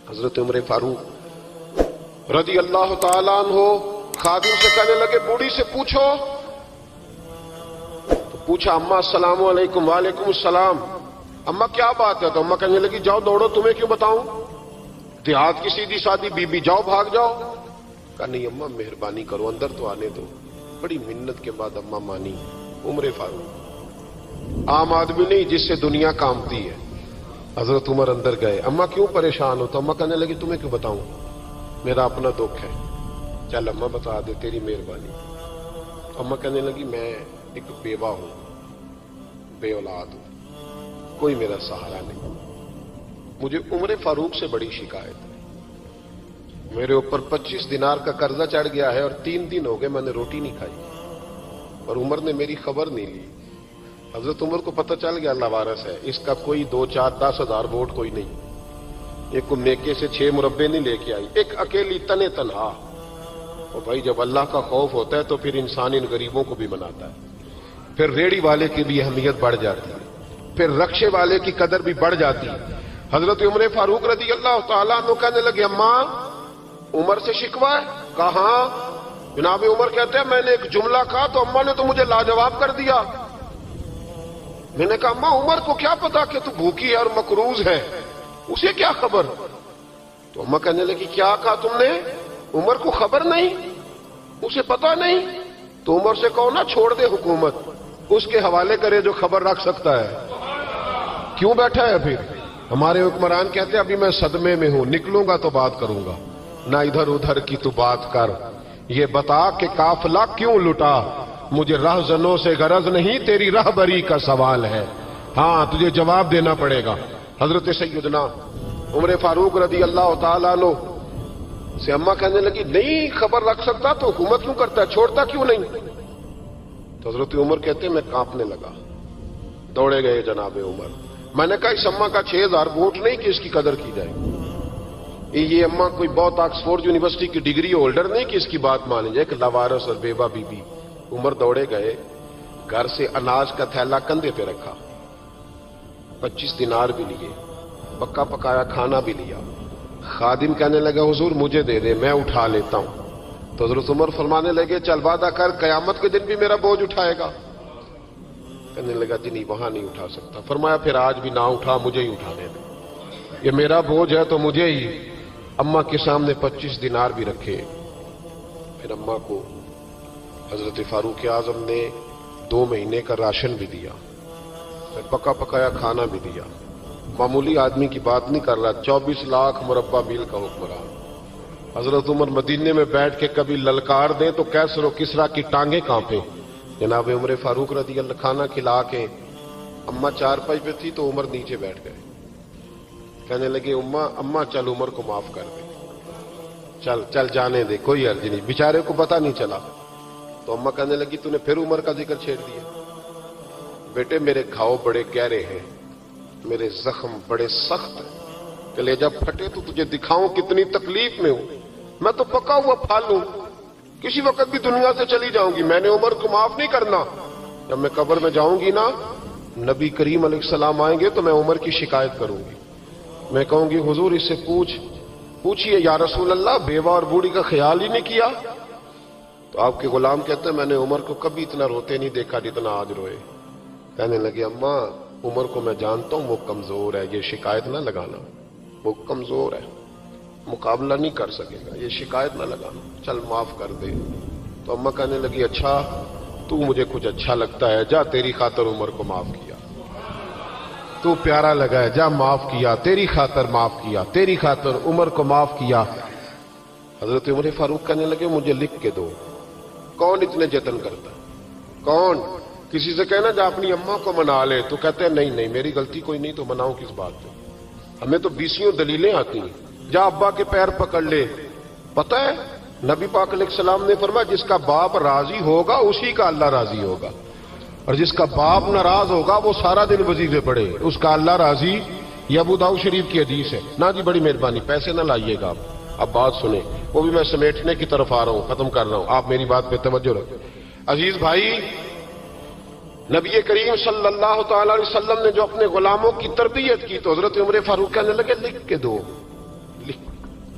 حضرت عمر فاروق رضی اللہ تعالیٰ عنہ خادم سے کہنے لگے بوڑھی سے پوچھو. تو پوچھا اماں السلام علیکم. وعلیکم السلام. اماں کیا بات ہے؟ تو اماں کہنے لگی جاؤ دوڑو، تمہیں کیوں بتاؤں، دیہات کی سیدھی سادی بی بی، جاؤ بھاگ جاؤ. کہا نہیں اماں مہربانی کرو اندر تو آنے دو. بڑی منت کے بعد اماں مانی. عمر فاروق عام آدمی نہیں جس سے دنیا کامتی ہے. حضرت عمر اندر گئے. اماں کیوں پریشان ہو؟ تو اماں کہنے لگی تمہیں کیوں بتاؤں، میرا اپنا دکھ ہے. چل اماں بتا دے، تیری مہربانی. اماں کہنے لگی میں ایک بیوہ ہوں، بے اولاد ہوں، کوئی میرا سہارا نہیں. مجھے عمر فاروق سے بڑی شکایت ہے. میرے اوپر 25 دینار کا قرضہ چڑھ گیا ہے اور 3 دن ہو گئے میں نے روٹی نہیں کھائی، اور عمر نے میری خبر نہیں لی. حضرت عمر کو پتہ چل گیا اللہ وارث ہے، اس کا کوئی 2 4 10 ہزار ووٹ کوئی نہیں. ایک کو میکے سے 6 مربے نہیں لے کے آئی، ایک اکیلی تنے تنہا. اور بھائی جب اللہ کا خوف ہوتا ہے تو پھر انسان ان غریبوں کو بھی مناتا ہے. پھر ریڑھی والے کی بھی اہمیت بڑھ جاتی ہے، پھر رکشے والے کی قدر بھی بڑھ جاتی ہے. حضرت عمر فاروق رضی اللہ تعالیٰ عنہ کہنے لگے اماں عمر سے شکوہ ہے؟ کہاں؟ جناب عمر کہتے ہیں میں نے ایک جملہ کہا تو اماں نے تو مجھے لاجواب کر دیا. میں نے کہا اماں عمر کو کیا پتا کہ تو بھوکی ہے اور مقروض ہے، اسے کیا خبر؟ تو اماں کہنے لگی کیا کہا تم نے؟ عمر کو خبر نہیں، اسے پتا نہیں؟ تو عمر سے کہو نا چھوڑ دے حکومت، اس کے حوالے کرے جو خبر رکھ سکتا ہے. کیوں بیٹھا ہے پھر؟ ہمارے حکمران کہتے ہیں ابھی میں صدمے میں ہوں، نکلوں گا تو بات کروں گا. نہ ادھر ادھر کی تو بات کر، یہ بتا کہ قافلہ کیوں لٹا. مجھے رہزنوں سے غرض نہیں، تیری رہبری کا سوال ہے. ہاں تجھے جواب دینا پڑے گا. حضرت سیدنا عمر فاروق رضی اللہ تعالیٰ عنہ سے اماں کہنے لگی نہیں خبر رکھ سکتا تو حکومت کیوں کرتا ہے، چھوڑتا کیوں نہیں؟ تو حضرت عمر کہتے ہیں میں کانپنے لگا. دوڑے گئے جناب عمر. میں نے کہا اس اماں کا 6000 ووٹ نہیں کہ اس کی قدر کی جائے. یہ اماں کوئی بہت آکسفورڈ یونیورسٹی کی ڈگری ہولڈر نہیں کہ اس کی بات مانی جائے. کہ لاوارث اور بیوہ بی بی. عمر دوڑے گئے، گھر سے اناج کا تھیلا کندھے پہ رکھا، 25 دینار بھی لیے، پکا پکایا کھانا بھی لیا. خادم کہنے لگا حضور مجھے دے دے میں اٹھا لیتا ہوں. تو حضرت عمر فرمانے لگے چل وعدہ کر قیامت کے دن بھی میرا بوجھ اٹھائے گا. کہنے لگا جی نہیں وہاں نہیں اٹھا سکتا. فرمایا پھر آج بھی نہ اٹھا، مجھے ہی اٹھانے دے، یہ میرا بوجھ ہے تو مجھے ہی. اماں کے سامنے 25 دینار بھی رکھے. پھر اماں کو حضرت فاروق اعظم نے 2 مہینے کا راشن بھی دیا، پھر پکا پکایا کھانا بھی دیا. معمولی آدمی کی بات نہیں کر رہا، 24 لاکھ مربع میل کا حکمران. حضرت عمر مدینے میں بیٹھ کے کبھی للکار دیں تو کیسر و کسرا کی ٹانگیں کانپیں. جناب عمر فاروق رضی اللہ کھانا کھلا کے اماں چارپائی پہ تھی تو عمر نیچے بیٹھ گئے. کہنے لگے اماں چل عمر کو معاف کر دے، چل چل جانے دے، کوئی عرض نہیں، بیچارے کو پتہ نہیں چلا. تو اماں کہنے لگی تو نے پھر عمر کا ذکر چھیڑ دیا. بیٹے میرے گھاؤ بڑے گہرے ہیں، میرے زخم بڑے سخت ہیں، کلیجہ پھٹے تو تجھے دکھاؤں کتنی تکلیف میں ہوں. میں تو پکا ہوا پھل ہوں، کسی وقت بھی دنیا سے چلی جاؤں گی. میں نے عمر کو معاف نہیں کرنا. جب میں قبر میں جاؤں گی نا، نبی کریم علیہ السلام آئیں گے تو میں عمر کی شکایت کروں گی. میں کہوں گی حضور اس سے پوچھئے یا رسول اللہ بیوہ اور بوڑھی کا خیال ہی نہیں کیا. تو آپ کے غلام کہتے ہیں میں نے عمر کو کبھی اتنا روتے نہیں دیکھا جتنا آج روئے. کہنے لگے اماں عمر کو میں جانتا ہوں وہ کمزور ہے، یہ شکایت نہ لگانا، وہ کمزور ہے، مقابلہ نہیں کر سکے گا، یہ شکایت نہ لگانا، چل معاف کر دے. تو اماں کہنے لگی اچھا تو مجھے کچھ اچھا لگتا ہے، جا تیری خاطر عمر کو معاف کیا، تو پیارا لگا ہے، جا معاف کیا، تیری خاطر معاف کیا، تیری خاطر عمر کو معاف کیا. حضرت عمر فاروق کہنے لگے مجھے لکھ کے دو. کون اتنے جتن کرتا ہے؟ کون؟ کسی سے کہنا جا اپنی اماں کو منا لے تو کہتے ہیں نہیں میری غلطی کوئی نہیں تو مناؤں کس بات پہ؟ ہمیں تو 20 دلیلیں آتی ہیں. جا ابا کے پیر پکڑ لے. پتہ ہے نبی پاک علیہ السلام نے فرمایا جس کا باپ راضی ہوگا اسی کا اللہ راضی ہوگا، اور جس کا باپ ناراض ہوگا وہ سارا دن وظیفے پڑھے اس کا اللہ راضی. یہ ابو داؤد شریف کی حدیث ہے. نا جی بڑی مہربانی پیسے نہ لائیے گا. اب بات سنیں، وہ بھی میں سمیٹنے کی طرف آ رہا ہوں، ختم کر رہا ہوں، آپ میری بات پہ توجہ رکھیں. عزیز بھائی، نبی کریم صلی اللہ تعالی علیہ وسلم نے جو اپنے غلاموں کی تربیت کی تو حضرت عمر فاروق کہنے لگے لکھ کے دو.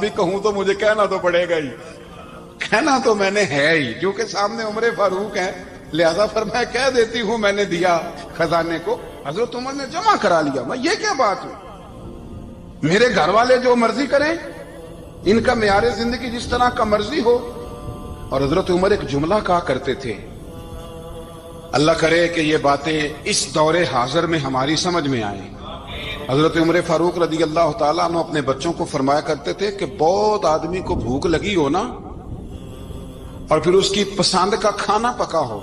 بھی کہوں تو مجھے کہنا تو پڑے گا ہی، کہنا تو میں نے ہے ہی، کیونکہ سامنے عمر فاروق ہے، لہذا فرمایا کہہ دیتی ہوں میں نے دیا خزانے کو۔ حضرت عمر نے جمع کرا لیا۔ میں یہ کیا بات ہے، میرے گھر والے جو مرضی کریں، ان کا معیار زندگی جس طرح کا مرضی ہو۔ اور حضرت عمر ایک جملہ کہا کرتے تھے، اللہ کرے کہ یہ باتیں اس دور حاضر میں ہماری سمجھ میں آئیں۔ حضرت عمر فاروق رضی اللہ تعالیٰ عنہ اپنے بچوں کو فرمایا کرتے تھے کہ بہت آدمی کو بھوک لگی ہو نا، اور پھر اس کی پسند کا کھانا پکا ہو،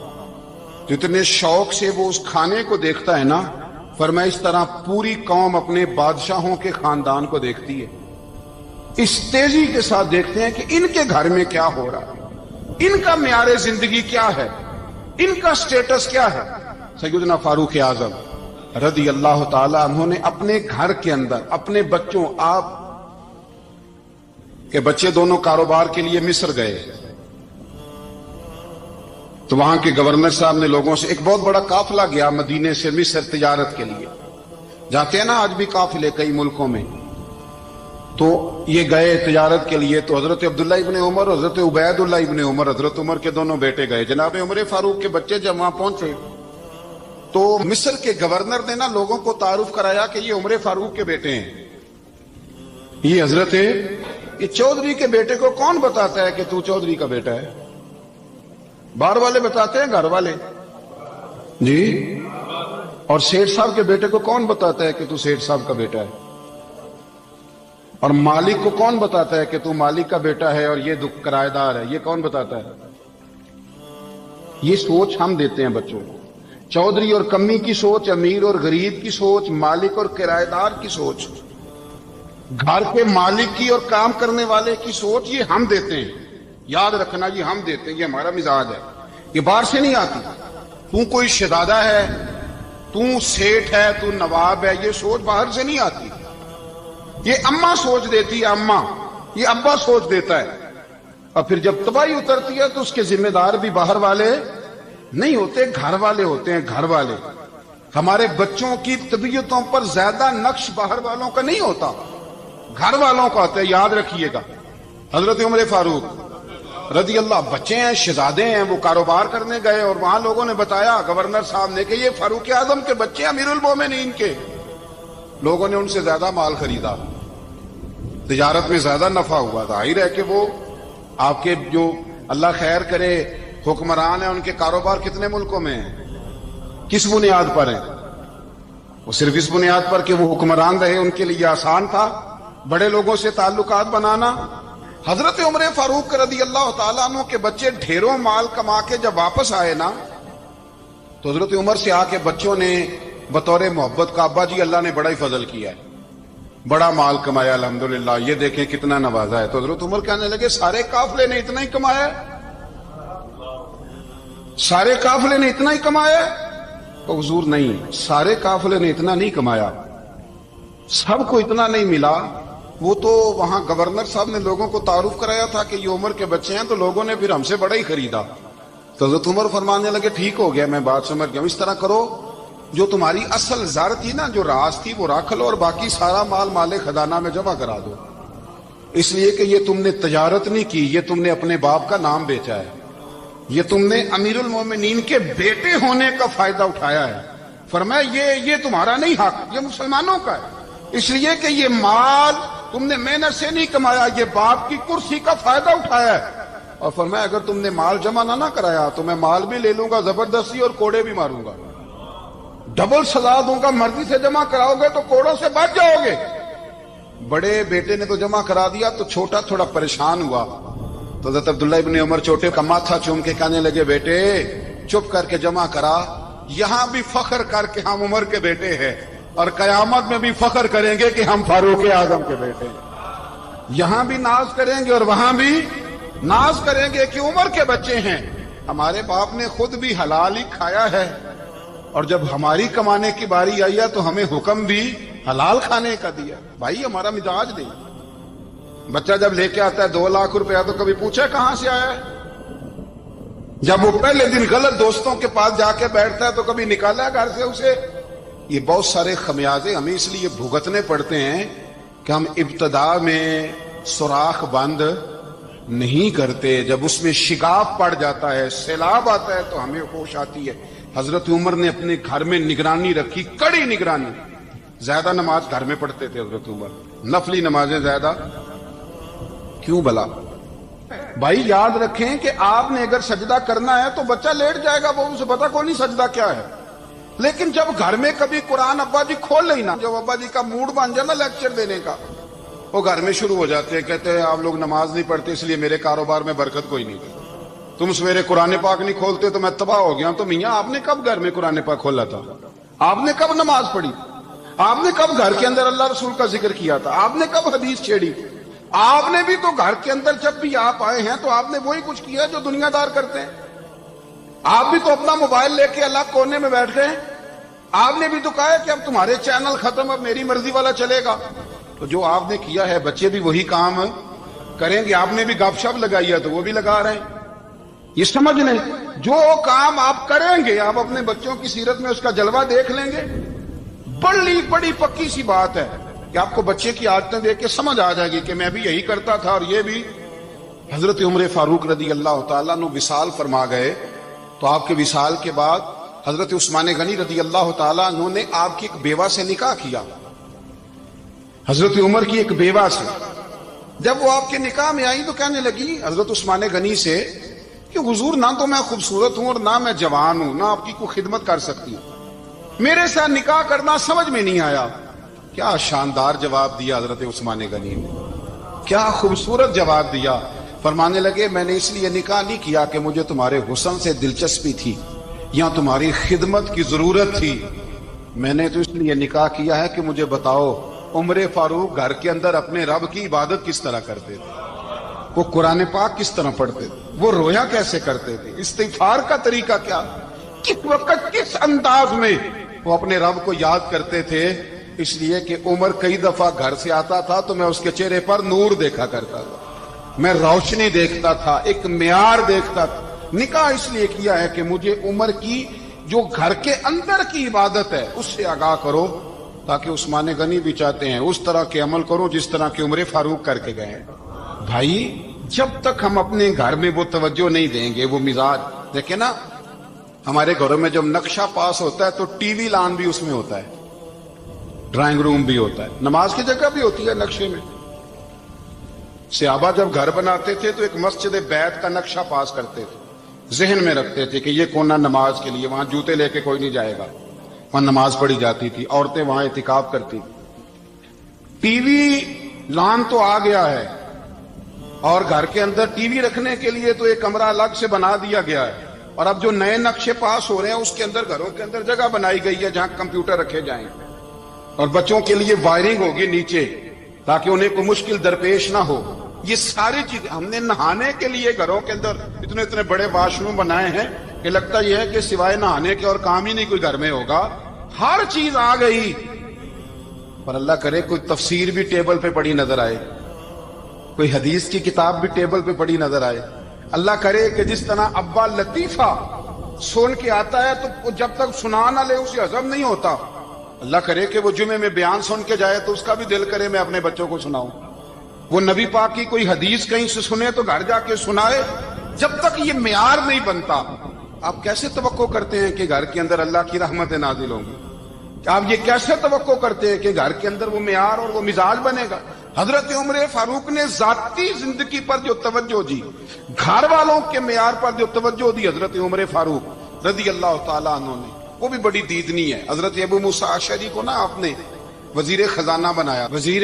جتنے شوق سے وہ اس کھانے کو دیکھتا ہے نا، فرمایا اس طرح پوری قوم اپنے بادشاہوں کے خاندان کو دیکھتی ہے، اس تیزی کے ساتھ دیکھتے ہیں کہ ان کے گھر میں کیا ہو رہا ہے، ان کا معیار زندگی کیا ہے، ان کا سٹیٹس کیا ہے۔ سیدنا فاروق اعظم رضی اللہ تعالی عنہ نے اپنے گھر کے اندر اپنے بچوں، آپ کے بچے دونوں کاروبار کے لیے مصر گئے، تو وہاں کے گورنر صاحب نے لوگوں سے، ایک بہت بڑا قافلہ گیا مدینے سے مصر تجارت کے لیے، جاتے ہیں نا آج بھی قافلے کئی ملکوں میں، تو یہ گئے تجارت کے لیے، تو حضرت عبداللہ ابن عمر، حضرت عبید اللہ ابن عمر، حضرت عمر کے دونوں بیٹے گئے، جناب عمر فاروق کے بچے جب وہاں پہنچے تو مصر کے گورنر نے نا لوگوں کو تعارف کرایا کہ یہ عمر فاروق کے بیٹے ہیں، یہ حضرت یہ چودھری کے بیٹے کو کون بتاتا ہے کہ تو چودھری کا بیٹا ہے؟ باہر والے بتاتے ہیں، گھر والے جی، اور سیٹھ صاحب کے بیٹے کو کون بتاتا ہے کہ تو سیٹھ صاحب کا بیٹا ہے؟ اور مالک کو کون بتاتا ہے کہ تو مالک کا بیٹا ہے اور یہ کرایہ دار ہے؟ یہ کون بتاتا ہے؟ یہ سوچ ہم دیتے ہیں بچوں کو، چودھری اور کمی کی سوچ، امیر اور غریب کی سوچ، مالک اور کرایہ دار کی سوچ، گھر کے مالک کی اور کام کرنے والے کی سوچ، یہ ہم دیتے ہیں، یاد رکھنا، یہ ہم دیتے ہیں، یہ ہمارا مزاج ہے، یہ باہر سے نہیں آتی۔ تو کوئی شہزادہ ہے، تو سیٹھ ہے، تو نواب ہے، یہ سوچ باہر سے نہیں آتی، یہ اماں سوچ دیتی ہے، اماں، یہ ابا سوچ دیتا ہے، اور پھر جب تباہی اترتی ہے تو اس کے ذمہ دار بھی باہر والے نہیں ہوتے، گھر والے ہوتے ہیں، گھر والے۔ ہمارے بچوں کی طبیعتوں پر زیادہ نقش باہر والوں کا نہیں ہوتا، گھر والوں کا ہوتا ہے، یاد رکھیے گا۔ حضرت عمر فاروق رضی اللہ، بچے ہیں، شہزادے ہیں، وہ کاروبار کرنے گئے اور وہاں لوگوں نے بتایا گورنر صاحب نے کہ یہ فاروق اعظم کے بچے، امیر المومنین کے۔ لوگوں نے ان سے زیادہ مال خریدا، تجارت میں زیادہ نفع ہوا، ظاہر ہے کہ وہ آپ کے جو اللہ خیر کرے حکمران ہیں، ان کے کاروبار کتنے ملکوں میں ہیں، کس بنیاد پر ہیں؟ وہ صرف اس بنیاد پر کہ وہ حکمران رہے، ان کے لیے آسان تھا بڑے لوگوں سے تعلقات بنانا۔ حضرت عمر فاروق رضی اللہ تعالیٰ عنہ کے بچے ڈھیروں مال کما کے جب واپس آئے نا، تو حضرت عمر سے آ کے بچوں نے بطور محبت کا، ابا جی اللہ نے بڑا ہی فضل کیا ہے، بڑا مال کمایا الحمدللہ، یہ دیکھیں کتنا نوازا ہے۔ تو حضرت عمر کہنے لگے سارے قافلے نے اتنا ہی کمایا ہے؟ سارے قافلے نے اتنا ہی کمایا ہے؟ تو حضور نہیں، سارے قافلے نے اتنا نہیں کمایا، سب کو اتنا نہیں ملا۔ وہ تو وہاں گورنر صاحب نے لوگوں کو تعارف کرایا تھا کہ یہ عمر کے بچے ہیں، تو لوگوں نے پھر ہم سے بڑا ہی خریدا۔ تو حضرت عمر فرمانے لگے ٹھیک ہو گیا، میں بات سمجھ گیا، اس طرح کرو، جو تمہاری اصل زر تھی نا، جو راز تھی، وہ رکھ لو، اور باقی سارا مال مال خزانہ میں جمع کرا دو، اس لیے کہ یہ تم نے تجارت نہیں کی، یہ تم نے اپنے باپ کا نام بیچا ہے، یہ تم نے امیر المومنین کے بیٹے ہونے کا فائدہ اٹھایا ہے۔ فرمایا یہ تمہارا نہیں حق، یہ مسلمانوں کا ہے، اس لیے کہ یہ مال تم نے محنت سے نہیں کمایا، یہ باپ کی کرسی کا فائدہ اٹھایا ہے۔ اور فرمایا اگر تم نے مال جمع نہ کرایا تو میں مال بھی لے لوں گا زبردستی اور کوڑے بھی ماروں گا، ڈبل سزا دوں گا، مرضی سے جمع کراؤ گے تو کوڑوں سے بچ جاؤ گے۔ بڑے بیٹے نے تو جمع کرا دیا، تو چھوٹا تھوڑا پریشان ہوا، تو حضرت عبداللہ ابن عمر چھوٹے کا ماتھا چوم کے کہنے لگے بیٹے چپ کر کے جمع کرا، یہاں بھی فخر کر کے ہم عمر کے بیٹے ہیں، اور قیامت میں بھی فخر کریں گے کہ ہم فاروق اعظم کے بیٹے ہیں، یہاں بھی ناز کریں گے اور وہاں بھی ناز کریں گے کہ عمر کے بچے ہیں۔ ہمارے باپ نے خود بھی حلال ہی کھایا ہے، اور جب ہماری کمانے کی باری آئی ہے تو ہمیں حکم بھی حلال کھانے کا دیا۔ بھائی ہمارا مزاج نہیں، بچہ جب لے کے آتا ہے 2 لاکھ روپیہ تو کبھی پوچھا کہاں سے آیا ہے؟ جب وہ پہلے دن غلط دوستوں کے پاس جا کے بیٹھتا ہے تو کبھی نکالا گھر سے اسے؟ یہ بہت سارے خمیازے ہمیں اس لیے بھگتنے پڑتے ہیں کہ ہم ابتدا میں سوراخ بند نہیں کرتے، جب اس میں شگاف پڑ جاتا ہے، سیلاب آتا ہے تو ہمیں ہوش آتی ہے۔ حضرت عمر نے اپنے گھر میں نگرانی رکھی، کڑی نگرانی۔ زیادہ نماز گھر میں پڑھتے تھے حضرت عمر، نفلی نمازیں زیادہ کیوں بلا؟ بھائی یاد رکھیں کہ آپ نے اگر سجدہ کرنا ہے تو بچہ لیٹ جائے گا، وہ اسے پتا کوئی نہیں سجدہ کیا ہے۔ لیکن جب گھر میں کبھی قرآن ابا جی کھول لئی نا، جب ابا جی کا موڈ بن جائے نا لیکچر دینے کا، وہ گھر میں شروع ہو جاتے ہیں، کہتے ہیں آپ لوگ نماز نہیں پڑھتے اس لیے میرے کاروبار میں برکت کوئی نہیں، تم سویرے قرآن پاک نہیں کھولتے تو میں تباہ ہو گیا۔ تو میاں آپ نے کب گھر میں قرآن پاک کھولا تھا؟ آپ نے کب نماز پڑھی؟ آپ نے کب گھر کے اندر اللہ رسول کا ذکر کیا تھا؟ آپ نے کب حدیث چھیڑی؟ آپ نے بھی تو گھر کے اندر جب بھی آپ آئے ہیں تو آپ نے وہی کچھ کیا جو دنیا دار کرتے ہیں۔ آپ بھی تو اپنا موبائل لے کے الگ کونے میں بیٹھ گئے۔ آپ نے بھی تو کہا ہے کہ اب تمہارے چینل ختم، اب میری مرضی والا چلے گا۔ تو جو آپ نے کیا ہے بچے بھی وہی کام کریں گے۔ آپ نے بھی گپ شپ لگائی ہے تو وہ بھی لگا رہے ہیں۔ یہ سمجھ لیں جو کام آپ کریں گے آپ اپنے بچوں کی سیرت میں اس کا جلوہ دیکھ لیں گے۔ بڑی پکی سی بات ہے کہ آپ کو بچے کی عادتیں دیکھ کے سمجھ آ جائے گی کہ میں بھی یہی کرتا تھا اور یہ بھی۔ حضرت عمر فاروق رضی اللہ تعالیٰ عنہ وصال فرما گئے تو آپ کے وصال کے بعد حضرت عثمان غنی رضی اللہ تعالیٰ عنہ نے آپ کی ایک بیوہ سے نکاح کیا، حضرت عمر کی ایک بیوہ سے۔ جب وہ آپ کے نکاح میں آئی تو کہنے لگی حضرت عثمان غنی سے کہ حضور نہ تو میں خوبصورت ہوں اور نہ میں جوان ہوں، نہ آپ کی کوئی خدمت کر سکتی ہوں، میرے ساتھ نکاح کرنا سمجھ میں نہیں آیا۔ کیا شاندار جواب دیا حضرت عثمان غنی نے، کیا خوبصورت جواب دیا۔ فرمانے لگے میں نے اس لیے نکاح نہیں کیا کہ مجھے تمہارے حسن سے دلچسپی تھی یا تمہاری خدمت کی ضرورت تھی، میں نے تو اس لیے نکاح کیا ہے کہ مجھے بتاؤ عمر فاروق گھر کے اندر اپنے رب کی عبادت کس طرح کرتے تھے، وہ قرآن پاک کس طرح پڑھتے تھے، وہ رویا کیسے کرتے تھے، استغفار کا طریقہ کیا، کس وقت کس انداز میں وہ اپنے رب کو یاد کرتے تھے۔ اس لیے کہ عمر کئی دفعہ گھر سے آتا تھا تو میں اس کے چہرے پر نور دیکھا کرتا تھا، میں روشنی دیکھتا تھا، ایک معیار دیکھتا تھا۔ نکاح اس لیے کیا ہے کہ مجھے عمر کی جو گھر کے اندر کی عبادت ہے اس سے آگاہ کرو، تاکہ عثمان غنی بھی چاہتے ہیں اس طرح کے عمل کرو جس طرح کہ عمر فاروق کر کے گئے۔ بھائی جب تک ہم اپنے گھر میں وہ توجہ نہیں دیں گے، وہ مزاج دیکھیں نا، ہمارے گھروں میں جب نقشہ پاس ہوتا ہے تو ٹی وی لان بھی اس میں ہوتا ہے، ڈرائنگ روم بھی ہوتا ہے، نماز کی جگہ بھی ہوتی ہے نقشے میں۔ صحابہ جب گھر بناتے تھے تو ایک مسجد بیت کا نقشہ پاس کرتے تھے، ذہن میں رکھتے تھے کہ یہ کونا نماز کے لیے، وہاں جوتے لے کے کوئی نہیں جائے گا، وہاں نماز پڑھی جاتی تھی، عورتیں وہاں اعتکاف کرتی۔ ٹی وی لان تو آ گیا ہے اور گھر کے اندر ٹی وی رکھنے کے لیے تو ایک کمرہ الگ سے بنا دیا گیا ہے، اور اب جو نئے نقشے پاس ہو رہے ہیں اس کے اندر گھروں کے اندر جگہ بنائی گئی ہے جہاں کمپیوٹر رکھے جائیں، اور بچوں کے لیے وائرنگ ہوگی نیچے تاکہ انہیں کوئی مشکل درپیش نہ ہو۔ یہ ساری چیزیں ہم نے نہانے کے لیے گھروں کے اندر اتنے بڑے واش روم بنائے ہیں کہ لگتا یہ ہے کہ سوائے نہانے کے اور کام ہی نہیں کوئی گھر میں ہوگا، ہر چیز آ گئی۔ پر اللہ کرے کوئی تفسیر بھی ٹیبل پہ پڑی نظر آئے، کوئی حدیث کی کتاب بھی ٹیبل پہ پڑی نظر آئے۔ اللہ کرے کہ جس طرح ابا لطیفہ سن کے آتا ہے تو جب تک سنا نہ لے اسے ہضم نہیں ہوتا، اللہ کرے کہ وہ جمعے میں بیان سن کے جائے تو اس کا بھی دل کرے میں اپنے بچوں کو سناؤں، وہ نبی پاک کی کوئی حدیث کہیں سے سنے تو گھر جا کے سنائے۔ جب تک یہ معیار نہیں بنتا آپ کیسے توقع کرتے ہیں کہ گھر کے اندر اللہ کی رحمتیں نازل ہوں گی؟ آپ یہ کیسے توقع کرتے ہیں کہ گھر کے اندر وہ معیار اور وہ مزاج بنے گا؟ حضرت عمر فاروق نے ذاتی زندگی پر جو توجہ دی، گھر والوں کے معیار پر جو توجہ دی حضرت عمر فاروق رضی اللہ تعالیٰ عنہ نے، وہ بھی بڑی دیدنی ہے۔ حضرت ابو موسیٰ اشعری کو نا آپ نے وزیر خزانہ بنایا، وزیر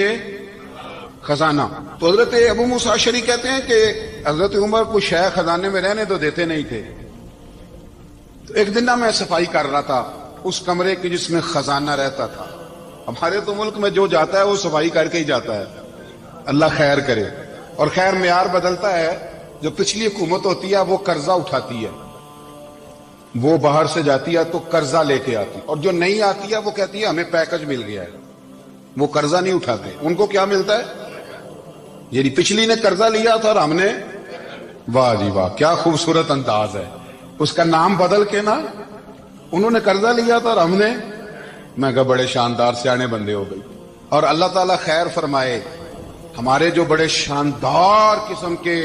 خزانہ، تو حضرت ابو موسیٰ اشعری کہتے ہیں کہ حضرت عمر کو شے خزانے میں رہنے تو دیتے نہیں تھے۔ تو ایک دن میں صفائی کر رہا تھا اس کمرے کی جس میں خزانہ رہتا تھا۔ ہمارے تو ملک میں جو جاتا ہے وہ صفائی کر کے ہی جاتا ہے، اللہ خیر کرے۔ اور خیر معیار بدلتا ہے، جو پچھلی حکومت ہوتی ہے وہ قرضہ اٹھاتی ہے، وہ باہر سے جاتی ہے تو قرضہ لے کے آتی، اور جو نہیں آتی ہے وہ کہتی ہے ہمیں پیکج مل گیا ہے، وہ قرضہ نہیں اٹھاتے۔ ان کو کیا ملتا ہے؟ یعنی پچھلی نے قرضہ لیا تھا اور ہم نے، واہ جی واہ کیا خوبصورت انداز ہے، اس کا نام بدل کے نا، انہوں نے قرضہ لیا تھا اور ہم نے، میں کہا بڑے شاندار سیانے بندے ہو گئی۔ اور اللہ تعالیٰ خیر فرمائے، ہمارے جو بڑے شاندار قسم کے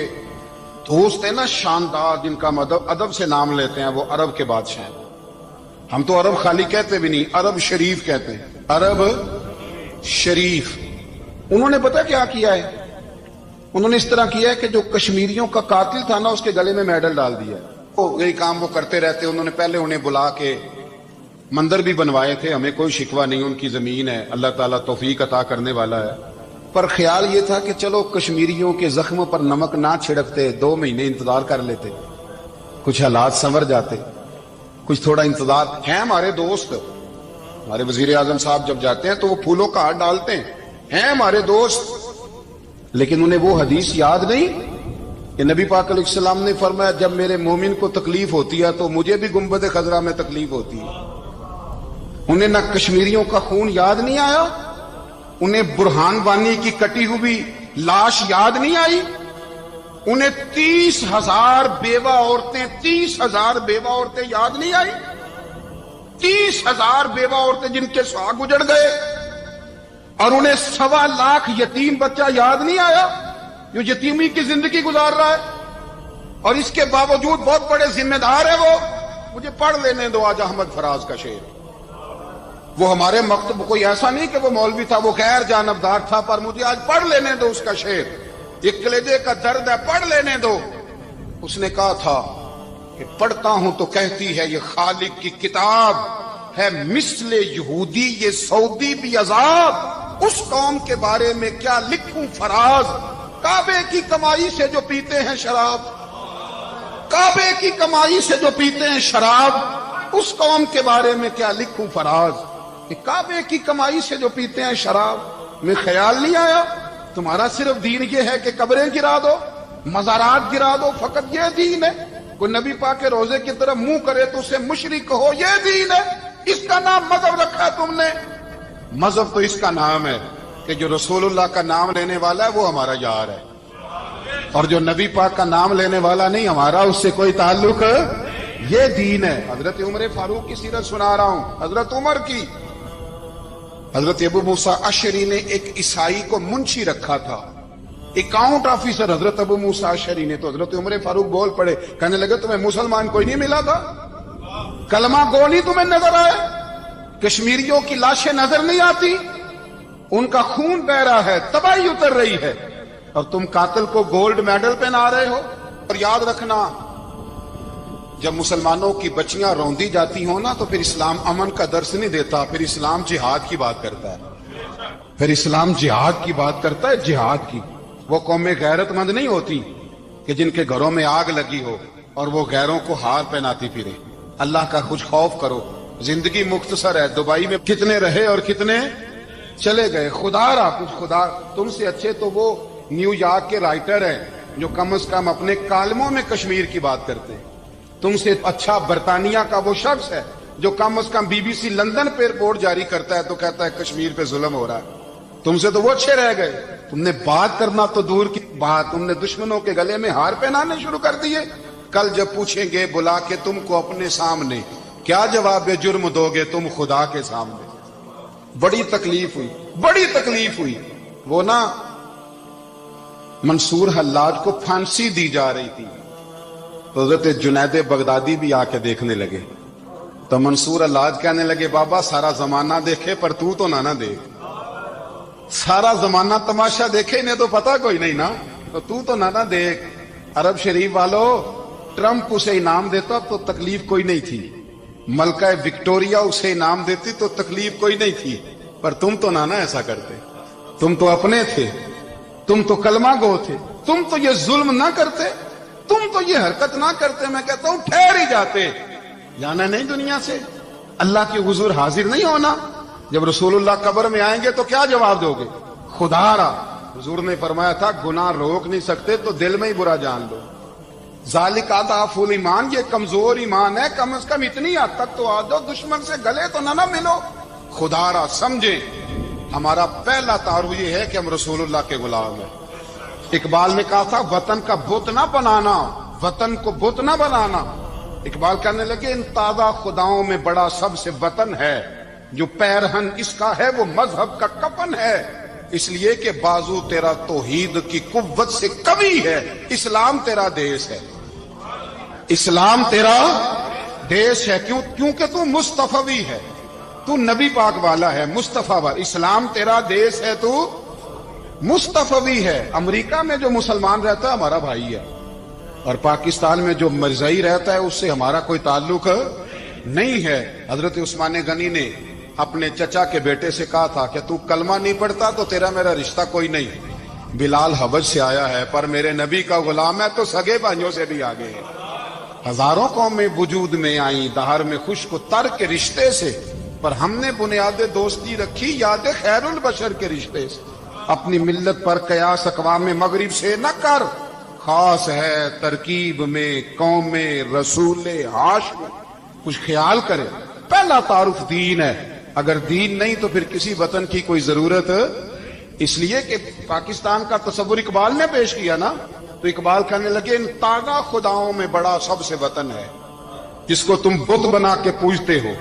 دوست ہیں نا، شاندار، جن کا ادب سے نام لیتے ہیں، وہ عرب کے بادشاہ ہیں۔ ہم تو عرب خالی کہتے بھی نہیں، عرب شریف کہتے ہیں، عرب شریف۔ انہوں نے پتہ کیا کیا ہے؟ انہوں نے اس طرح کیا ہے کہ جو کشمیریوں کا قاتل تھا نا، اس کے گلے میں میڈل ڈال دیا ہے۔ یہی کام وہ کرتے رہتے۔ انہوں نے پہلے انہیں بلا کے مندر بھی بنوائے تھے، ہمیں کوئی شکوہ نہیں، ان کی زمین ہے، اللہ تعالیٰ توفیق عطا کرنے والا ہے، پر خیال یہ تھا کہ چلو کشمیریوں کے زخموں پر نمک نہ چھڑکتے، 2 مہینے انتظار کر لیتے، کچھ حالات سنور جاتے، کچھ تھوڑا انتظار۔ ہیں ہمارے دوست، ہمارے وزیر اعظم صاحب جب جاتے ہیں تو وہ پھولوں کا ہار ڈالتے ہیں ہمارے دوست، لیکن انہیں وہ حدیث یاد نہیں کہ نبی پاک علیہ السلام نے فرمایا جب میرے مومن کو تکلیف ہوتی ہے تو مجھے بھی گنبد خضرا میں تکلیف ہوتی ہے۔ انہیں نہ کشمیریوں کا خون یاد نہیں آیا، انہیں برہان وانی کی کٹی ہوئی لاش یاد نہیں آئی، انہیں 30,000 بیوہ عورتیں 30,000 بیوہ عورتیں یاد نہیں آئی، 30,000 بیوہ عورتیں جن کے سہاگ اجڑ گئے، اور انہیں 1.25 لاکھ یتیم بچہ یاد نہیں آیا جو یتیمی کی زندگی گزار رہا ہے، اور اس کے باوجود بہت بڑے ذمہ دار ہے وہ۔ مجھے پڑھ لینے دو آج احمد فراز کا شعر، وہ ہمارے مکتب کوئی ایسا نہیں کہ وہ مولوی تھا، وہ غیر جانبدار تھا، پر مجھے آج پڑھ لینے دو اس کا شعر، ایک کلیجے کا درد ہے، پڑھ لینے دو۔ اس نے کہا تھا کہ پڑھتا ہوں تو کہتی ہے یہ خالق کی کتاب ہے، مثل یہودی یہ سعودی بھی عذاب، اس قوم کے بارے میں کیا لکھوں فراز، کعبے کی کمائی سے جو پیتے ہیں شراب، کعبے کی کمائی سے جو پیتے ہیں شراب، اس قوم کے بارے میں کیا لکھوں فراز، کہ کعبے کی کمائی سے جو پیتے ہیں شراب۔ میں خیال نہیں آیا تمہارا صرف دین یہ ہے کہ قبریں گرا دو، مزارات گرا دو، فقط یہ دین ہے؟ کوئی نبی پاک کے روزے کی طرف منہ کرے تو اسے مشرک کہو، یہ دین ہے؟ اس کا نام مذہب رکھا ہے تم نے؟ مذہب تو اس کا نام ہے کہ جو رسول اللہ کا نام لینے والا ہے وہ ہمارا یار ہے، اور جو نبی پاک کا نام لینے والا نہیں، ہمارا اس سے کوئی تعلق، یہ دین ہے۔ حضرت عمر فاروق کی سیرت سنا رہا ہوں، حضرت عمر کی۔ حضرت ابو موسیٰ اشعری نے ایک عیسائی کو منشی رکھا تھا، اکاؤنٹ آفیسر حضرت ابو موسیٰ اشعری نے۔ تو حضرت عمر فاروق بول پڑے، کہنے لگے تمہیں مسلمان کوئی نہیں ملا تھا؟ کلمہ گو نہیں تمہیں نظر آئے؟ کشمیریوں کی لاشیں نظر نہیں آتی؟ ان کا خون بہ رہا ہے، تباہی اتر رہی ہے، اور تم قاتل کو گولڈ میڈل پہنا رہے ہو؟ اور یاد رکھنا، جب مسلمانوں کی بچیاں روندی جاتی ہوں نا تو پھر اسلام امن کا درس نہیں دیتا، پھر اسلام جہاد کی بات کرتا ہے، پھر اسلام جہاد کی بات کرتا ہے، جہاد کی۔ وہ قومیں غیرت مند نہیں ہوتی کہ جن کے گھروں میں آگ لگی ہو اور وہ غیروں کو ہار پہناتی پھرے۔ اللہ کا کچھ خوف کرو، زندگی مختصر ہے، دبئی میں کتنے رہے اور کتنے چلے گئے، خدا را کچھ، خدا تم سے اچھے تو وہ نیو یارک کے رائٹر ہیں جو کم از کم اپنے کالموں میں کشمیر کی بات کرتے ہیں، تم سے اچھا برطانیہ کا وہ شخص ہے جو کم از کم BBC لندن پہ رپورٹ جاری کرتا ہے تو کہتا ہے کشمیر پہ ظلم ہو رہا ہے، تم سے تو وہ اچھے رہ گئے۔ تم نے بات کرنا تو دور کی بات، تم نے دشمنوں کے گلے میں ہار پہنانے شروع کر دیے۔ کل جب پوچھیں گے بلا کے تم کو اپنے سامنے، کیا جواب جرم دو گے تم خدا کے سامنے؟ بڑی تکلیف ہوئی، بڑی تکلیف ہوئی۔ وہ نا منصور حلاج کو پھانسی دی جا رہی تھی، تو حضرت جنید بغدادی بھی آ کے دیکھنے لگے، تو منصور حلاج کہنے لگے بابا سارا زمانہ دیکھے پر تو نہ دیکھ، سارا زمانہ تماشا دیکھے انہیں تو پتا کوئی نہیں نا، تو نہ دیکھ۔ عرب شریف والو، ٹرمپ اسے انعام دیتا تو تکلیف کوئی نہیں تھی، ملکہ وکٹوریا اسے انعام دیتی تو تکلیف کوئی نہیں تھی، پر تم تو نہ ایسا کرتے، تم تو اپنے تھے، تم تو کلمہ گو تھے، تم تو یہ ظلم نہ کرتے، تم تو یہ حرکت نہ کرتے۔ میں کہتا ہوں ٹھہر ہی جاتے، جانا نہیں دنیا سے، اللہ کے حضور حاضر نہیں ہونا۔ جب رسول اللہ قبر میں آئیں گے تو کیا جواب دو گے؟ خدا را، حضور نے فرمایا تھا گناہ روک نہیں سکتے تو دل میں ہی برا جان لو، ذالک اضعف الایمان، یہ کمزور ایمان ہے، کم از کم اتنی حد تک تو آ جاؤ، دشمن سے گلے تو نہ ملو۔ خدا را سمجھیں، ہمارا پہلا تعارف یہ ہے کہ ہم رسول اللہ کے غلام ہیں۔ اقبال نے کہا تھا وطن کا بت نہ بنانا، وطن کو بت نہ بنانا۔ اقبال کہنے لگے ان تازہ خداؤں میں بڑا سب سے وطن ہے، جو پیرہن اس کا ہے وہ مذہب کا کفن ہے، اس لیے کہ بازو تیرا توحید کی قوت سے قوی ہے۔ اسلام تیرا دیس ہے، اسلام تیرا دیس ہے، کیونکہ تو مصطفی ہے، تو نبی پاک والا ہے، مصطفیٰ والا۔ اسلام تیرا دیس ہے، تو مصطفی ہے۔ امریکہ میں جو مسلمان رہتا ہے ہمارا بھائی ہے، اور پاکستان میں جو مرزائی رہتا ہے اس سے ہمارا کوئی تعلق نہیں ہے۔ حضرت عثمان غنی نے اپنے چچا کے بیٹے سے کہا تھا کہ تو کلمہ نہیں پڑھتا تو تیرا میرا رشتہ کوئی نہیں۔ بلال حبش سے آیا ہے پر میرے نبی کا غلام ہے تو سگے بھائیوں سے بھی آگے ہے۔ ہزاروں قومیں وجود میں آئیں دہر میں خشک و تر کے رشتے سے، پر ہم نے بنیاد دوستی رکھی یاد خیر البشر کے رشتے سے۔ اپنی ملت پر قیاس اقوام مغرب سے نہ کر، خاص ہے ترکیب میں قوم رسول ہاشم۔ کچھ خیال کرے، پہلا تعارف دین ہے، اگر دین نہیں تو پھر کسی وطن کی کوئی ضرورت۔ اس لیے کہ پاکستان کا تصور اقبال نے پیش کیا نا، تو اقبال کہنے لگے ان تازہ خداؤں میں بڑا سب سے وطن ہے جس کو تم بت بنا کے پوجتے ہو۔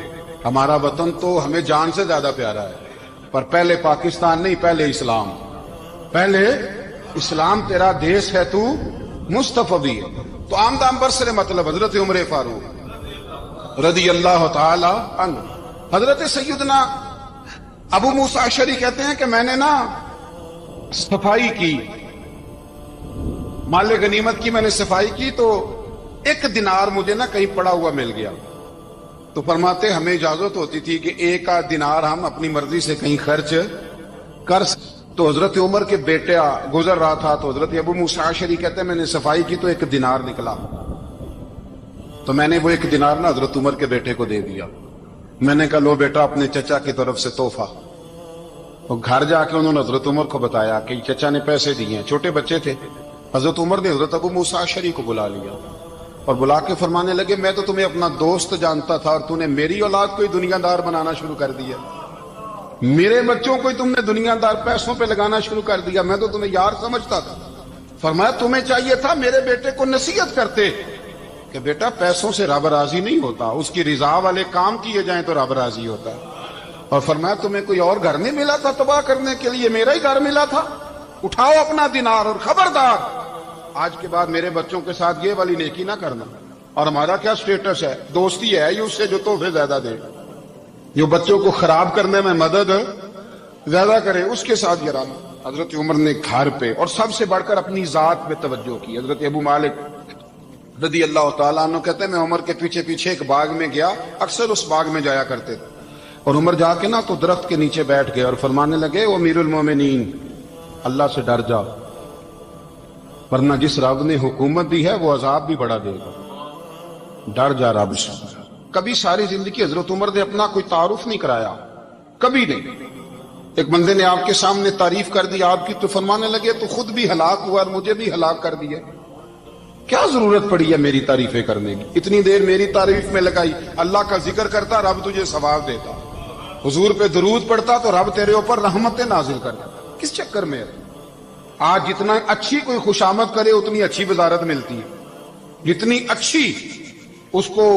ہمارا وطن تو ہمیں جان سے زیادہ پیارا ہے، پر پہلے پاکستان نہیں، پہلے اسلام، پہلے اسلام تیرا دیس ہے، تو مصطفی ہے۔ تو آمدام برسر مطلب حضرت عمر فاروق رضی اللہ تعالی عنہ۔ حضرت سیدنا ابو موسیٰ اشعری کہتے ہیں کہ میں نے نا صفائی کی، مال غنیمت کی میں نے صفائی کی، تو ایک دینار مجھے نا کہیں پڑا ہوا مل گیا، تو فرماتے ہمیں اجازت ہوتی تھی کہ ایک آدھ دینار ہم اپنی مرضی سے کہیں خرچ کر سکتے۔ تو حضرت عمر کے بیٹا گزر رہا تھا، تو حضرت ابو موسیٰ اشعری کہتے ہیں میں نے صفائی کی تو ایک دینار نکلا، تو میں نے وہ ایک دینار نا حضرت عمر کے بیٹے کو دے دیا۔ میں نے کہا لو بیٹا اپنے چچا کی طرف سے تحفہ۔ تو گھر جا کے انہوں نے حضرت عمر کو بتایا کہ چچا نے پیسے دیے ہیں، چھوٹے بچے تھے۔ حضرت عمر نے حضرت ابو موسیٰ اشعری کو بلا لیا اور بلا کے فرمانے لگے میں تو تمہیں اپنا دوست جانتا تھا اور تو نے میری اولاد کو ہی دنیا دار بنانا شروع کر دیا، میرے بچوں کو ہی تم نے دنیا دار پیسوں پہ لگانا شروع کر دیا، میں تو تمہیں یار سمجھتا تھا۔ فرمایا تمہیں چاہیے تھا میرے بیٹے کو نصیحت کرتے کہ بیٹا پیسوں سے رب راضی نہیں ہوتا، اس کی رضا والے کام کیے جائیں تو رب راضی ہوتا ہے۔ اور فرمایا تمہیں کوئی اور گھر نہیں ملا تھا تباہ کرنے کے لیے، میرا ہی گھر ملا تھا، اٹھاؤ اپنا دینار اور خبردار آج کے بعد میرے بچوں کے ساتھ یہ والی نیکی نہ کرنا۔ اور ہمارا کیا سٹیٹس ہے، دوستی ہے یہ اس سے جو تحفے زیادہ دے، جو بچوں کو خراب کرنے میں مدد زیادہ کرے اس کے ساتھ یہ رہنا۔ حضرت عمر نے گھر پہ اور سب سے بڑھ کر اپنی ذات پہ توجہ کی۔ حضرت ابو مالک رضی اللہ تعالیٰ عنہ کہتے ہیں میں عمر کے پیچھے پیچھے ایک باغ میں گیا، اکثر اس باغ میں جایا کرتے تھے، اور عمر جا کے نا تو درخت کے نیچے بیٹھ گئے اور فرمانے لگے وہ امیر المومنین اللہ سے ڈر جا، ورنہ جس رب نے حکومت دی ہے وہ عذاب بھی بڑا دے گا، ڈر جا رب سے۔ کبھی ساری زندگی حضرت عمر نے اپنا کوئی تعارف نہیں کرایا، کبھی نہیں۔ ایک بندے نے آپ کے سامنے تعریف کر دی آپ کی تو فرمانے لگے تو خود بھی ہلاک ہوا اور مجھے بھی ہلاک کر دیا، کیا ضرورت پڑی ہے میری تعریفیں کرنے کی، اتنی دیر میری تعریف میں لگائی، اللہ کا ذکر کرتا رب تجھے ثواب دیتا، حضور پہ درود پڑھتا تو رب تیرے اوپر رحمتیں نازل کرتا، کس چکر میں ہے؟ آج جتنا اچھی کوئی خوشامد کرے اتنی اچھی وزارت ملتی ہے، جتنی اچھی اس کو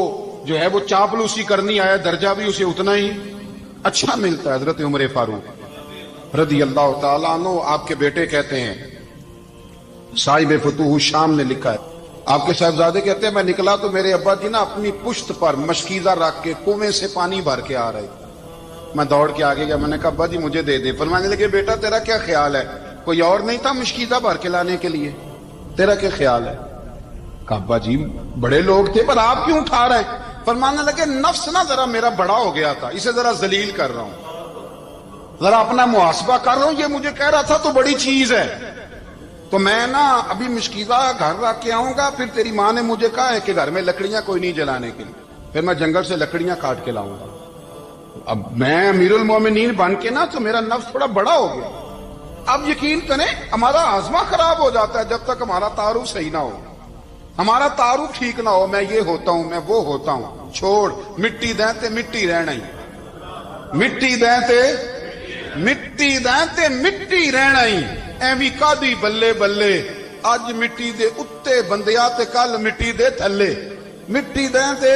جو ہے وہ چاپلوسی کرنی آیا درجہ بھی اسے اتنا ہی اچھا ملتا ہے۔ حضرت عمر فاروق رضی اللہ تعالیٰ عنہ آپ کے بیٹے کہتے ہیں، صاحب فتوح الشام نے لکھا ہے، آپ کے صاحبزادے کہتے ہیں میں نکلا تو میرے ابا جی نا اپنی پشت پر مشکیزہ رکھ کے کنویں سے پانی بھر کے آ رہے، میں دوڑ کے آگے گیا، میں نے کہا ابا جی مجھے دے دے۔ فرمانے لگے بیٹا تیرا کیا خیال ہے، کوئی اور نہیں تھا مشکیزہ بھر کے لانے کے لیے، تیرا کیا خیال ہے؟ کہا ابا جی بڑے لوگ تھے پر آپ کیوں اٹھا رہے ہیں؟ فرمانے لگے نفس نا ذرا میرا بڑا ہو گیا تھا، اسے ذرا ذلیل کر رہا ہوں، ذرا اپنا محاسبہ کر رہا ہوں، یہ مجھے کہہ رہا تھا تو بڑی چیز ہے، تو میں نا ابھی مشکیزہ گھر رکھ کے آؤں گا، پھر تیری ماں نے مجھے کہا ہے کہ گھر میں لکڑیاں کوئی نہیں جلانے کے لیے، پھر میں جنگل سے لکڑیاں کاٹ کے لاؤں گا۔ اب میں امیر المومنین بن کے نا تو میرا نفس تھوڑا بڑا ہو گیا۔ اب یقین کریں ہمارا ہاضمہ خراب ہو جاتا ہے جب تک ہمارا تعارف صحیح نہ ہو، ہمارا تعارف ٹھیک نہ ہو، میں یہ ہوتا ہوں میں وہ ہوتا ہوں، چھوڑ مٹی دیں تے مٹی رہنا ہی، مٹی دیں تے مٹی دیں تے مٹی رہنا ہی، ایویں کادی بلے بلے اج مٹی دے اتے بندیا تے کل مٹی دے تھلے، مٹی دیں تے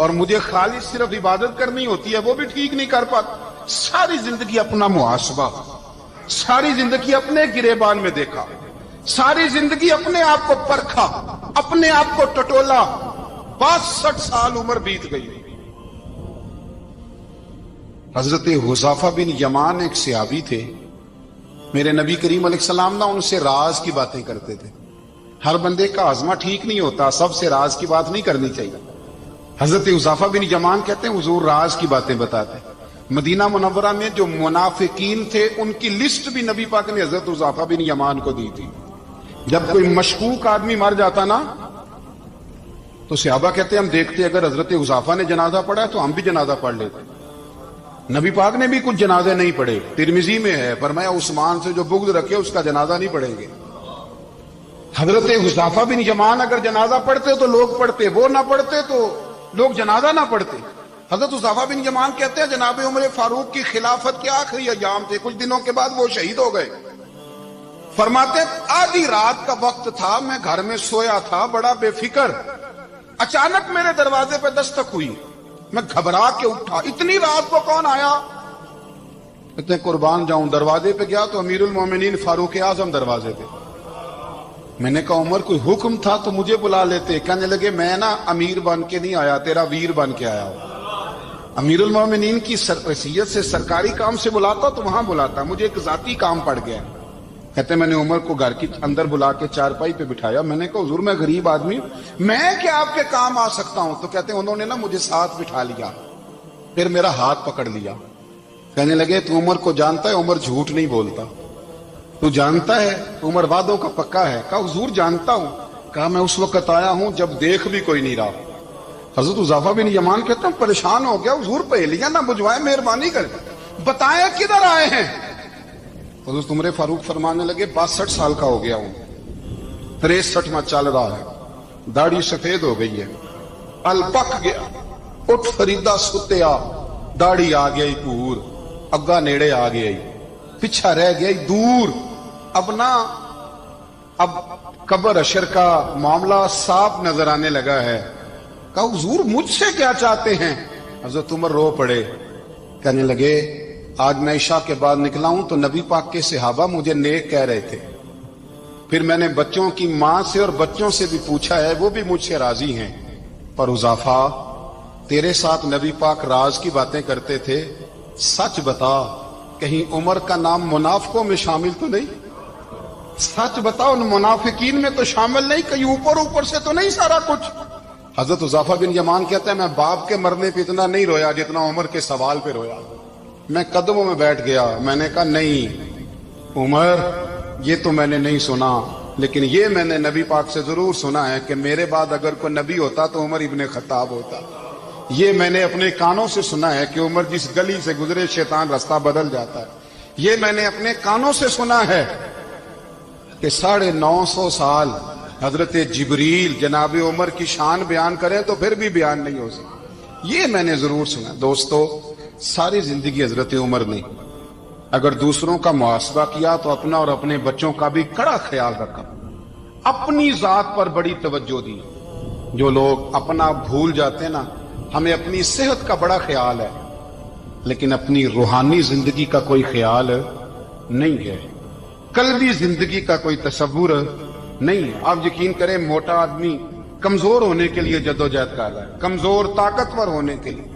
اور مجھے خالص صرف عبادت کرنی ہوتی ہے وہ بھی ٹھیک نہیں کر پاتا. ساری زندگی اپنا محاسبہ، ساری زندگی اپنے گریبان میں دیکھا، ساری زندگی اپنے آپ کو پرکھا، اپنے آپ کو ٹٹولا. 62 سال عمر بیت گئی. حضرت حذیفہ بن یمان ایک صحابی تھے. میرے نبی کریم علیہ السلام نا ان سے راز کی باتیں کرتے تھے. ہر بندے کا ہاضمہ ٹھیک نہیں ہوتا، سب سے راز کی بات نہیں کرنی چاہیے. حضرت حذیفہ بن یمان کہتے ہیں حضور راز کی باتیں بتاتے. مدینہ منورہ میں جو منافقین تھے ان کی لسٹ بھی نبی پاک نے حضرت حذیفہ بن یمان کو دی تھی. جب کوئی مشکوک آدمی مر جاتا نا تو صحابہ کہتے ہیں ہم دیکھتے اگر حضرت حذیفہ نے جنازہ پڑھا تو ہم بھی جنازہ پڑھ لیتے. نبی پاک نے بھی کچھ جنازے نہیں پڑھے. ترمذی میں ہے فرمایا عثمان سے جو بغض رکھے اس کا جنازہ نہیں پڑھیں گے. حضرت حذیفہ بن یمان اگر جنازہ پڑھتے تو لوگ پڑھتے، وہ نہ پڑھتے تو لوگ جنازہ نہ پڑھتے. حضرت حذیفہ بن یمان کہتے ہیں جناب عمر فاروق کی خلافت کے آخری ایام تھے، کچھ دنوں کے بعد وہ شہید ہو گئے. فرماتے آدھی رات کا وقت تھا، میں گھر میں سویا تھا بڑا بے فکر، اچانک میرے دروازے پہ دستک ہوئی، میں گھبرا کے اٹھا. اتنی رات کو کون آیا؟ کہتے ہیں قربان جاؤں دروازے پہ گیا تو امیر المومنین فاروق اعظم دروازے پہ. میں نے کہا عمر کوئی حکم تھا تو مجھے بلا لیتے. کہنے لگے میں نا امیر بن کے نہیں آیا، تیرا ویر بن کے آیا ہوں. امیر المومنین کی حیثیت سے سرکاری کام سے بلاتا تو وہاں بلاتا، مجھے ایک ذاتی کام پڑ گیا. کہتے میں نے عمر کو گھر کی اندر بلا کے چارپائی پہ بٹھایا. میں نے کہا حضور میں غریب آدمی ہوں، میں کیا آپ کے کام آ سکتا ہوں؟ تو کہتے ہیں انہوں نے نا مجھے ساتھ بٹھا لیا، پھر میرا ہاتھ پکڑ لیا. کہنے لگے تو عمر کو جانتا ہے؟ عمر جھوٹ نہیں بولتا. تو جانتا ہے؟ عمر وعدوں کا پکا ہے. کہا حضور جانتا ہوں. کہا میں اس وقت آیا ہوں جب دیکھ بھی کوئی نہیں رہا. حضرت حذیفہ بن یمان کہتے ہیں پریشان ہو گیا، حضور پہلیاں نہ بجھوائے، مہربانی کر بتائیں کدھر آئے ہیں. حضرت عمر فاروق فرمانے لگے 62 سال کا ہو گیا ہوں، 63 میں چل رہا ہے، داڑھی سفید ہو گئی ہے، ال پک گیا، اٹھ فریدا ستیا، داڑھی آ گئی پور، اگا نیڑے آ گئی، پیچھا رہ گئی دور. اب قبر اشر کا معاملہ صاف نظر آنے لگا ہے. کہا حضور مجھ سے کیا چاہتے ہیں؟ حضرت عمر رو پڑے. کہنے لگے آج میں عشاء کے بعد نکلا ہوں تو نبی پاک کے صحابہ مجھے نیک کہہ رہے تھے، پھر میں نے بچوں کی ماں سے اور بچوں سے بھی پوچھا ہے، وہ بھی مجھ سے راضی ہیں. پر حذیفہ تیرے ساتھ نبی پاک راز کی باتیں کرتے تھے، سچ بتا کہیں عمر کا نام منافقوں میں شامل تو نہیں؟ سچ بتا ان منافقین میں تو شامل نہیں، کہیں اوپر سے تو نہیں سارا کچھ؟ حضرت حذیفہ بن یمان کہتا ہے میں باپ کے مرنے پہ اتنا نہیں رویا جتنا عمر کے سوال پہ رویا. میں قدموں میں بیٹھ گیا. میں نے کہا نہیں عمر، یہ تو میں نے نہیں سنا، لیکن یہ میں نے نبی پاک سے ضرور سنا ہے کہ میرے بعد اگر کوئی نبی ہوتا تو عمر ابن خطاب ہوتا. یہ میں نے اپنے کانوں سے سنا ہے کہ عمر جس گلی سے گزرے شیطان رستہ بدل جاتا ہے. یہ میں نے اپنے کانوں سے سنا ہے کہ 950 سال حضرت جبریل جناب عمر کی شان بیان کریں تو پھر بھی بیان نہیں ہو سکتا. یہ میں نے ضرور سنا. دوستو ساری زندگی حضرت عمر نے اگر دوسروں کا محاسبہ کیا تو اپنا اور اپنے بچوں کا بھی کڑا خیال رکھا، اپنی ذات پر بڑی توجہ دی. جو لوگ اپنا بھول جاتے ہیں نا، ہمیں اپنی صحت کا بڑا خیال ہے لیکن اپنی روحانی زندگی کا کوئی خیال نہیں ہے، قلبی زندگی کا کوئی تصور نہیں ہے. آپ یقین کریں موٹا آدمی کمزور ہونے کے لیے جدوجہد کر رہا ہے، کمزور طاقتور ہونے کے لیے،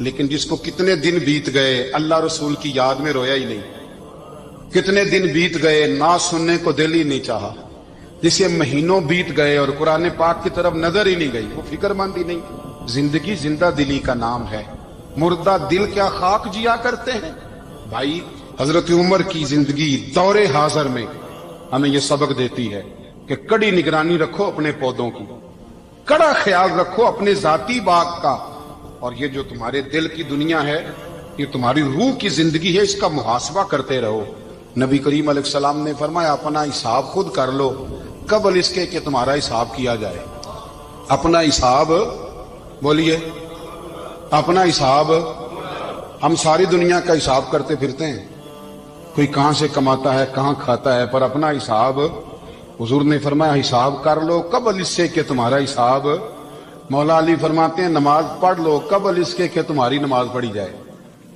لیکن جس کو کتنے دن بیت گئے اللہ رسول کی یاد میں رویا ہی نہیں، کتنے دن بیت گئے نہ سننے کو دل ہی نہیں چاہا، جسے مہینوں بیت گئے اور قرآن پاک کی طرف نظر ہی نہیں گئی، وہ فکر مند ہی نہیں. زندگی زندہ دلی کا نام ہے، مردہ دل کیا خاک جیا کرتے ہیں. بھائی حضرت عمر کی زندگی دور حاضر میں ہمیں یہ سبق دیتی ہے کہ کڑی نگرانی رکھو اپنے پودوں کی، کڑا خیال رکھو اپنے ذاتی باغ کا، اور یہ جو تمہارے دل کی دنیا ہے، یہ تمہاری روح کی زندگی ہے، اس کا محاسبہ کرتے رہو. نبی کریم علیہ السلام نے فرمایا اپنا حساب خود کر لو قبل اس کے کہ تمہارا حساب کیا جائے. اپنا حساب بولیے، اپنا حساب. ہم ساری دنیا کا حساب کرتے پھرتے ہیں، کوئی کہاں سے کماتا ہے کہاں کھاتا ہے، پر اپنا حساب حضور نے فرمایا حساب کر لو قبل اس سے کہ تمہارا حساب مولا علی فرماتے ہیں نماز پڑھ لو قبل اس کے کہ تمہاری نماز پڑھی جائے،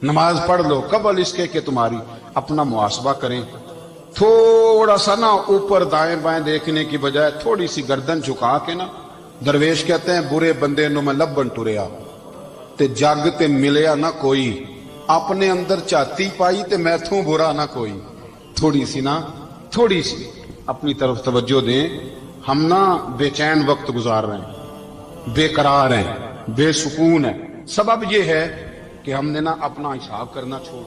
نماز پڑھ لو قبل اس کے کہ تمہاری، اپنا محاسبہ کریں، تھوڑا سا نا اوپر دائیں بائیں دیکھنے کی بجائے تھوڑی سی گردن جھکا کے نا، درویش کہتے ہیں برے بندے نو میں لبن ٹریا تے جگ تے ملیا نہ کوئی، اپنے اندر چاتی پائی تے میں تھوں برا نہ کوئی، تھوڑی سی نا تھوڑی سی اپنی طرف توجہ دیں۔ ہم نا بے چین وقت گزار رہے ہیں، بے قرار ہیں، بے سکون ہیں، سبب یہ ہے کہ ہم نے نا اپنا حساب کرنا چھوڑ